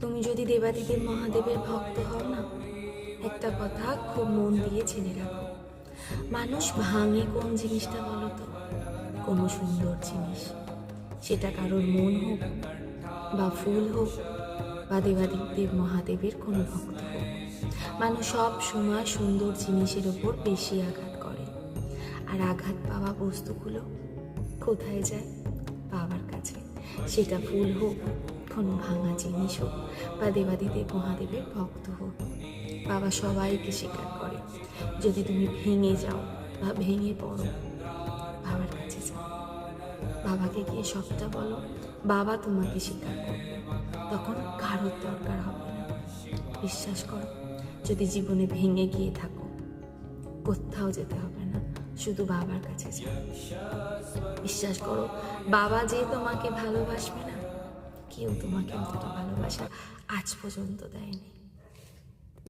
তুমি যদি দেবাদিদেব মহাদেবের ভক্ত হও না, একটা কথা খুব মন দিয়ে জেনে রাখো, মানুষ ভাঙে কোন জিনিসটা বলো তো? কোনো সুন্দর জিনিস, সেটা কারোর মন হোক বা ফুল হোক বা দেবাদিদেব মহাদেবের কোনো ভক্ত হোক, মানুষ সব সময় সুন্দর জিনিসের ওপর বেশি আঘাত করে। আর আঘাত পাওয়া বস্তুগুলো কোথায় যায়? বাবার কাছে। সেটা ফুল হোক, কোনো ভাঙা জিনিস হোক বা দেবাদিদেব মহাদেবের ভক্ত হোক, বাবা সবাইকে স্বীকার করে। যদি তুমি ভেঙে যাও বা ভেঙে পড়ো, বাবার কাছে যাও, বাবাকে গিয়ে সবটা বলো, বাবা তোমাকে স্বীকার করবে। তখন কারোর দরকার হবে না। বিশ্বাস করো, যদি জীবনে ভেঙে গিয়ে থাকো, কোথাও যেতে হবে না, শুধু বাবার কাছে যাও। বিশ্বাস করো, বাবা যে তোমাকে ভালোবাসবে না, কেউ তোমাকে অতটা ভালোবাসা আজ পর্যন্ত দেয়নি।